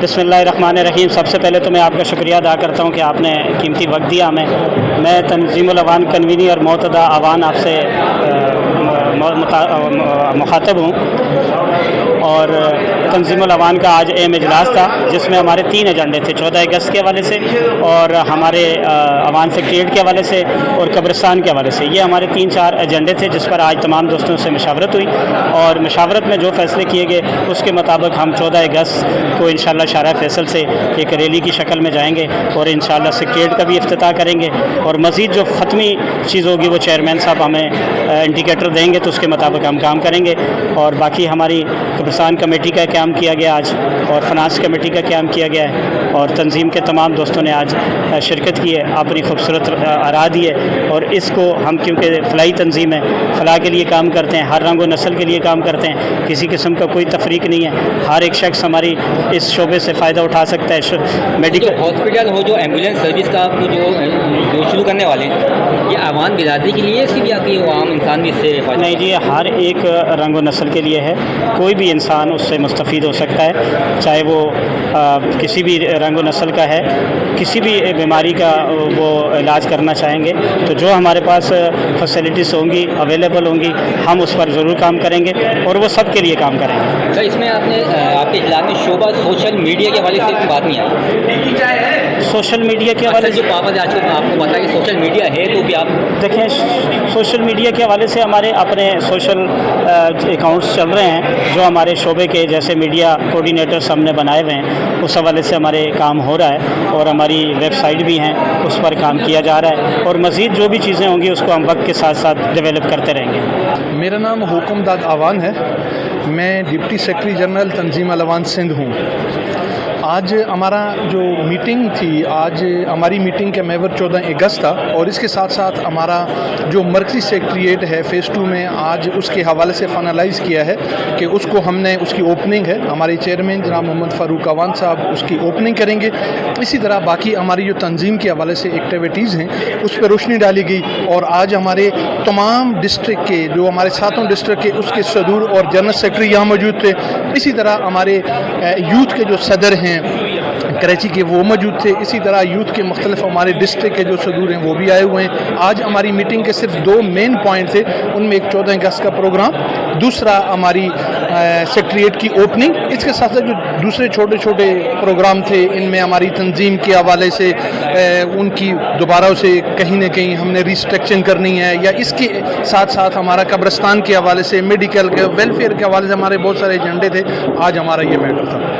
बिस्मिल्लाहिर्रहमानिर्रहीम। सबसे पहले तो मैं आपका शुक्रिया अदा करता हूँ कि आपने कीमती वक्त दिया हमें। मैं तंजीमुल अवान कन्वीनर मोतदा अवान आपसे मुखातब हूँ और तंजीमुल अवान का आज अहम इजलास था जिसमें हमारे 3 एजेंडे थे, 14 अगस्त के हवाले से और हमारे अवान सेक्रेटरीट के हवाले से और कब्रिस्तान के हवाले से। ये हमारे 3-4 एजेंडे थे जिस पर आज तमाम दोस्तों से मशावरत हुई और मशावरत में जो फैसले किए गए उसके मुताबिक हम 14 अगस्त को इंशाअल्लाह शारा फैसल से एक रैली की शक्ल में जाएंगे और इंशाअल्लाह सेक्रेटरीट का भी इफ्तिताह करेंगे और मज़ीद जो ख़त्मी चीज़ होगी वो चेयरमैन साहब हमें इंडिकेटर देंगे तो उसके मुताबिक हम काम करेंगे। और बाकी हमारी कब्रिस्तान कमेटी का क़याम किया गया आज और फिनांस कमेटी का क़याम किया गया है और तंजीम के तमाम दोस्तों ने आज शिरकत की है, अपनी खूबसूरत आरा दी है। और इसको हम क्योंकि फलाही तंजीम है, फलाह के लिए काम करते हैं, हर रंग व नस्ल के लिए काम करते हैं, किसी किस्म का कोई तफरीक नहीं है, हर एक शख्स हमारी इस शोबे से फ़ायदा उठा सकता है। मेडिकल हॉस्पिटल हो, जो एम्बुलेंस सर्विस का आपको जो शुरू करने वाले हैं, ये आवाम बिरादरी के लिए इसकी भी आपकी आम इंसान भी इससे नहीं जी, हर एक रंग व नस्ल के लिए है, कोई भी इंसान उससे मुस्तफ़ीद हो सकता है, चाहे वो किसी भी रंग व नस्ल का है, किसी भी बीमारी का वो इलाज करना चाहेंगे तो जो हमारे पास फैसिलिटीज़ होंगी अवेलेबल होंगी हम उस पर ज़रूर काम करेंगे और वो सब के लिए काम करेंगे। सर, इसमें आपके इजलास में शोबा सोशल मीडिया के हवाले से कोई बात नहीं आई? सोशल मीडिया के हवाले से पापा आज आपको पता है कि सोशल मीडिया है तो भी आप देखें, सोशल मीडिया के हवाले से हमारे अपने सोशल अकाउंट्स चल रहे हैं जो हमारे शोबे के जैसे मीडिया कोऑर्डिनेटर्स हमने बनाए हुए हैं, उस हवाले से हमारे काम हो रहा है और हमारी वेबसाइट भी हैं उस पर काम किया जा रहा है और मज़ीद जो भी चीज़ें होंगी उसको हम वक्त के साथ साथ डेवलप करते रहेंगे। मेरा नाम हुकुमदाद आवान है, मैं डिप्टी सेक्रेटरी जनरल तंजीम अवान सिंध हूँ। आज हमारा जो मीटिंग थी, आज हमारी मीटिंग का महवर 14 अगस्त था और इसके साथ साथ हमारा जो मरकज़ी सेक्रेटरीट है फ़ेज़ 2 में आज उसके हवाले से फाइनलाइज़ किया है कि उसको हमने उसकी ओपनिंग है, हमारे चेयरमैन जनाब मोहम्मद फ़ारूक अवान साहब उसकी ओपनिंग करेंगे। इसी तरह बाकी हमारी जो तंजीम के हवाले से एक्टिविटीज़ हैं उस पर रोशनी डाली गई और आज हमारे तमाम डिस्ट्रिक्ट के जो हमारे 7 डिस्ट्रिक्ट के उसके सदूर और जनरल सेक्रेटरी यहाँ मौजूद थे। इसी तरह हमारे यूथ के जो सदर हैं कराची के वो मौजूद थे। इसी तरह यूथ के मुख्तलिफ हमारे डिस्ट्रिक्ट के जो सदूर हैं वो भी आए हुए हैं। आज हमारी मीटिंग के सिर्फ 2 मेन पॉइंट थे, उनमें एक 14 अगस्त का प्रोग्राम, दूसरा हमारी सेक्रेटरीट की ओपनिंग। इसके साथ साथ जो दूसरे छोटे छोटे प्रोग्राम थे इनमें हमारी तंजीम के हवाले से उनकी दोबारा से कहीं ना कहीं हमने रिस्ट्रक्चरिंग करनी है या इसके साथ साथ हमारा कब्रिस्तान के हवाले से, मेडिकल के वेलफेयर के हवाले से हमारे बहुत सारे एजेंडे थे। आज हमारा ये मैटर था।